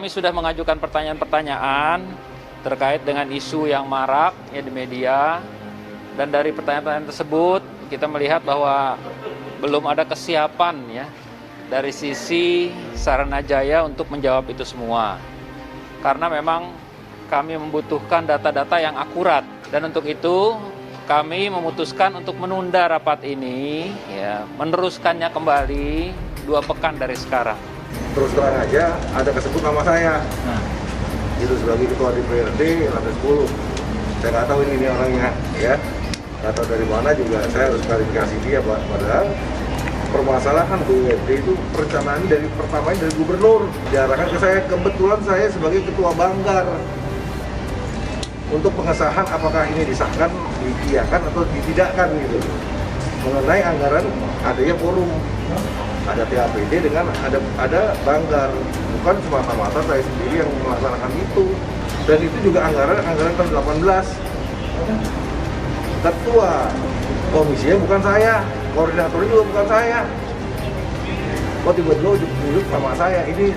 Kami sudah mengajukan pertanyaan-pertanyaan terkait dengan isu yang marak ya di media, dan dari pertanyaan-pertanyaan tersebut kita melihat bahwa belum ada kesiapan ya dari sisi Saranajaya untuk menjawab itu semua. Karena memang kami membutuhkan data-data yang akurat, dan untuk itu kami memutuskan untuk menunda rapat ini ya, meneruskannya kembali 2 pekan dari sekarang. Terus terang aja ada kesebut nama saya. Itu sebagai ketua DPRD lantai 10. Saya nggak tahu ini orangnya ya. Nggak tahu dari mana juga, saya harus klarifikasi dia, Pak. Padahal permasalahan BUMD itu perencanaan dari pertamanya dari gubernur. Diarahkan ke saya, kebetulan saya sebagai ketua Banggar. Untuk pengesahan apakah ini disahkan, diiyakan atau ditidakkan gitu. Mengenai anggaran adanya forum. Ada TAPD dengan ada Banggar, bukan semata-mata saya sendiri yang melaksanakan itu. Dan itu juga anggaran tahun 18. Ketua komisinya bukan saya, koordinatornya juga bukan saya. Kok tiba-tiba ujuk-ujuk sama saya, ini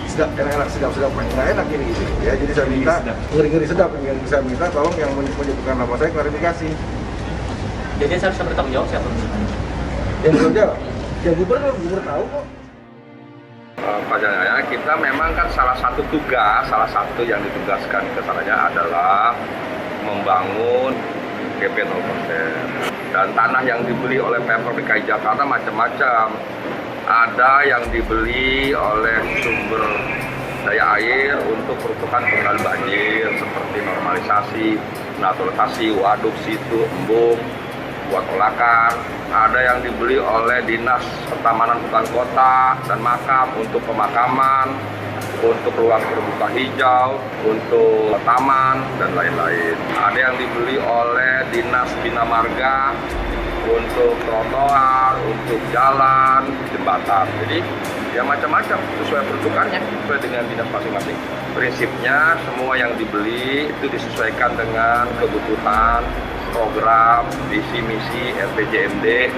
sedap enak-enak, sedap nggak enak ini gitu. Ya, jadi saya minta ngeri-ngeri sedap, yang saya minta tolong yang menyebutkan nama saya klarifikasi. Jadi saya harus bertanggung jawab siapa? Yang belum jawab. Ya gubernur tahu kok. Pak Jaya, kita memang kan salah satu yang ditugaskan ke sananya adalah membangun DP 0%. Dan tanah yang dibeli oleh Pemprov DKI Jakarta macam-macam. Ada yang dibeli oleh sumber daya air untuk peruntukan pengendalian banjir seperti normalisasi, naturalisasi, waduk, situ, embung, buat olakan. Ada yang dibeli oleh Dinas Pertamanan Hutan Kota dan Makam untuk pemakaman, untuk ruang terbuka hijau, untuk taman, dan lain-lain. Ada yang dibeli oleh Dinas Bina Marga untuk trotoar, untuk jalan, jembatan. Jadi ya macam-macam sesuai peruntukannya, sesuai dengan dinas masing-masing. Prinsipnya semua yang dibeli itu disesuaikan dengan kebutuhan program, visi misi RPJMD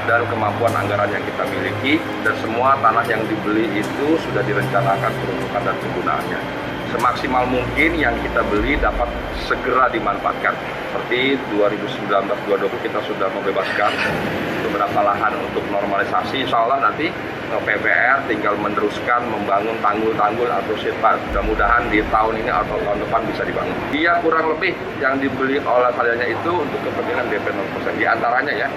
dan kemampuan anggaran yang kita miliki, dan semua tanah yang dibeli itu sudah direncanakan peruntukan dan penggunaannya. Semaksimal mungkin yang kita beli dapat segera dimanfaatkan. Seperti 2019-2020 kita sudah membebaskan beberapa lahan untuk normalisasi. Insya Allah nanti PPR tinggal meneruskan membangun tanggul-tanggul atau sirkuit. Mudah-mudahan di tahun ini atau tahun depan bisa dibangun. Dia kurang lebih yang dibeli oleh kaliannya itu untuk kepentingan DP 0%. Di antaranya ya,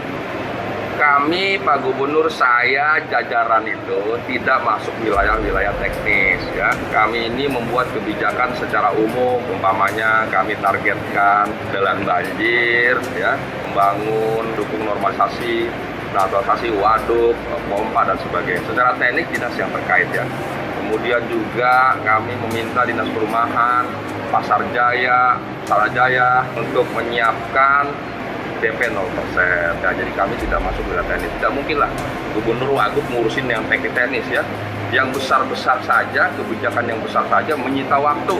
kami, Pak Gubernur, saya, jajaran itu tidak masuk wilayah-wilayah teknis ya. Kami ini membuat kebijakan secara umum, umpamanya kami targetkan jalan banjir ya, membangun, dukung normalisasi, naturalisasi waduk, pompa dan sebagainya. Secara teknik dinas yang terkait ya. Kemudian juga kami meminta Dinas Perumahan, Pasar Jaya, Sarajaya untuk menyiapkan DP 0%. Ya, jadi kami tidak masuk wilayah teknis. Tidak mungkin lah Gubernur Wagub ngurusin yang teknis ya. Yang besar-besar saja, kebijakan yang besar saja menyita waktu.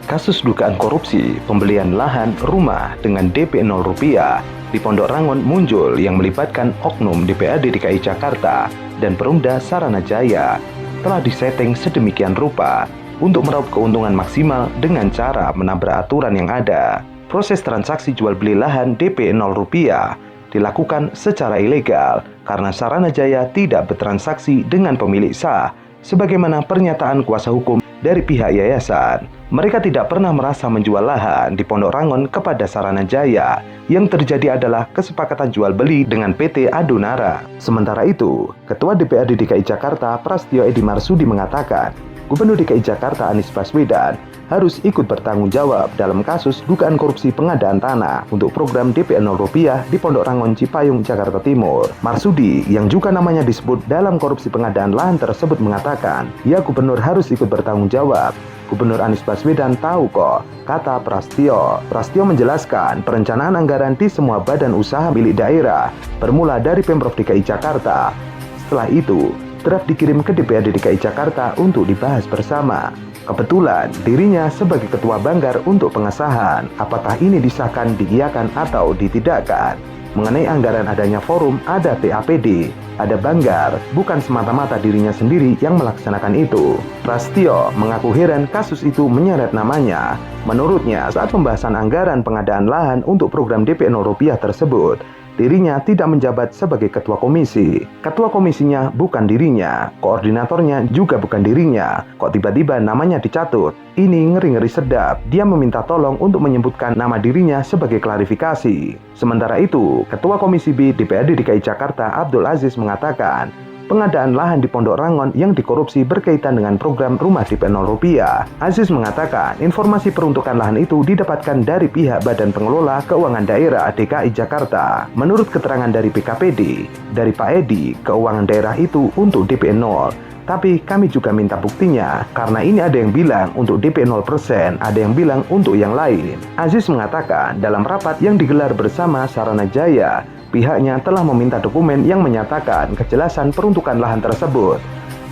Kasus dugaan korupsi pembelian lahan rumah dengan DP 0 rupiah di Pondok Rangon muncul yang melibatkan oknum DPRD DKI Jakarta dan Perumda Saranajaya telah disetting sedemikian rupa untuk meraup keuntungan maksimal dengan cara menabrak aturan yang ada. Proses transaksi jual beli lahan DP 0 rupiah dilakukan secara ilegal karena Saranajaya tidak bertransaksi dengan pemilik sah sebagaimana pernyataan kuasa hukum dari pihak yayasan. Mereka tidak pernah merasa menjual lahan di Pondok Rangon kepada Saranajaya. Yang terjadi adalah kesepakatan jual beli dengan PT Adonara. Sementara itu, Ketua DPRD DKI Jakarta Prastio Edi Marsudi mengatakan, Gubernur DKI Jakarta Anies Baswedan harus ikut bertanggung jawab dalam kasus dugaan korupsi pengadaan tanah untuk program DP 0 rupiah di Pondok Rangon, Cipayung, Jakarta Timur. Marsudi, yang juga namanya disebut dalam korupsi pengadaan lahan tersebut, mengatakan, ya gubernur harus ikut bertanggung jawab. Gubernur Anies Baswedan tahu kok, kata Prastio. Prastio menjelaskan perencanaan anggaran di semua badan usaha milik daerah bermula dari Pemprov DKI Jakarta. Setelah itu, draft dikirim ke DPRD DKI Jakarta untuk dibahas bersama. Kebetulan dirinya sebagai ketua Banggar untuk pengesahan, apakah ini disahkan, diiyakan atau ditidakkan. Mengenai anggaran adanya forum, ada TAPD, ada Banggar, bukan semata-mata dirinya sendiri yang melaksanakan itu. Prastio mengaku heran kasus itu menyeret namanya. Menurutnya, saat pembahasan anggaran pengadaan lahan untuk program DP 0 rupiah tersebut, dirinya tidak menjabat sebagai ketua komisi. Ketua komisinya bukan dirinya, koordinatornya juga bukan dirinya. Kok tiba-tiba namanya dicatut? Ini ngeri-ngeri sedap. Dia meminta tolong untuk menyebutkan nama dirinya sebagai klarifikasi. Sementara itu, Ketua Komisi B DPRD DKI Jakarta Abdul Aziz mengatakan, pengadaan lahan di Pondok Rangon yang dikorupsi berkaitan dengan program rumah DP 0 rupiah. Aziz mengatakan informasi peruntukan lahan itu didapatkan dari pihak Badan Pengelola Keuangan Daerah DKI Jakarta. Menurut keterangan dari BKPD, dari Pak Edi, keuangan daerah itu untuk DP 0. Tapi kami juga minta buktinya, karena ini ada yang bilang untuk DP 0%, ada yang bilang untuk yang lain. Aziz mengatakan dalam rapat yang digelar bersama Saranajaya, pihaknya telah meminta dokumen yang menyatakan kejelasan peruntukan lahan tersebut.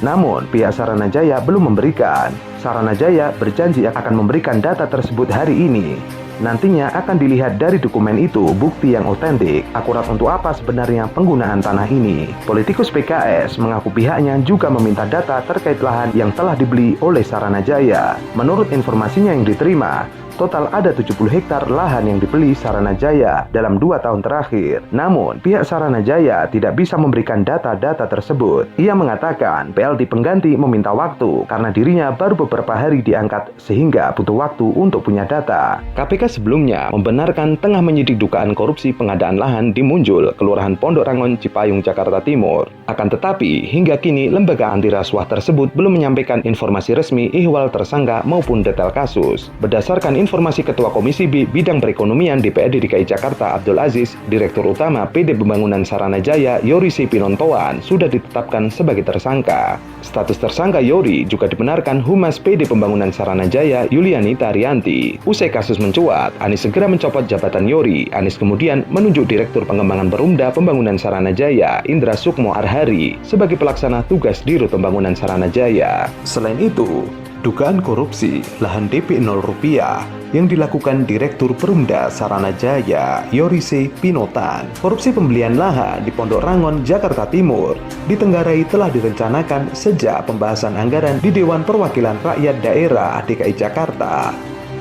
Namun, pihak Saranajaya belum memberikan. Saranajaya berjanji akan memberikan data tersebut hari ini. Nantinya akan dilihat dari dokumen itu bukti yang otentik, akurat untuk apa sebenarnya penggunaan tanah ini. Politikus PKS mengaku pihaknya juga meminta data terkait lahan yang telah dibeli oleh Saranajaya. Menurut informasinya yang diterima, total ada 70 hektar lahan yang dibeli Saranajaya dalam 2 tahun terakhir. Namun, pihak Saranajaya tidak bisa memberikan data-data tersebut. Ia mengatakan PLT pengganti meminta waktu karena dirinya baru beberapa hari diangkat sehingga butuh waktu untuk punya data. KPK sebelumnya membenarkan tengah menyidik dugaan korupsi pengadaan lahan di Munjul, Kelurahan Pondok Rangon, Cipayung, Jakarta Timur. Akan tetapi, hingga kini lembaga anti rasuah tersebut belum menyampaikan informasi resmi ihwal tersangka maupun detail kasus. Berdasarkan informasi Ketua Komisi B Bidang Perekonomian DPRD DKI Jakarta Abdul Aziz, Direktur Utama PD Pembangunan Saranajaya Yori C. Pinontoan sudah ditetapkan sebagai tersangka. Status tersangka Yori juga dibenarkan Humas PD Pembangunan Saranajaya Yuliani Tarianti. Usai kasus mencuat, Anies segera mencopot jabatan Yori. Anies kemudian menunjuk Direktur Pengembangan Perumda Pembangunan Saranajaya Indra Sukmo Arhari sebagai pelaksana tugas Dirut Pembangunan Saranajaya. Selain itu, dugaan korupsi lahan DP 0 rupiah yang dilakukan Direktur Perumda Saranajaya Yorise Pinotan. Korupsi pembelian lahan di Pondok Rangon, Jakarta Timur ditenggarai telah direncanakan sejak pembahasan anggaran di Dewan Perwakilan Rakyat Daerah DKI Jakarta.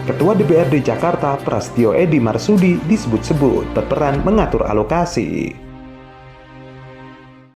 Ketua DPRD Jakarta Prastio Edi Marsudi disebut-sebut berperan mengatur alokasi.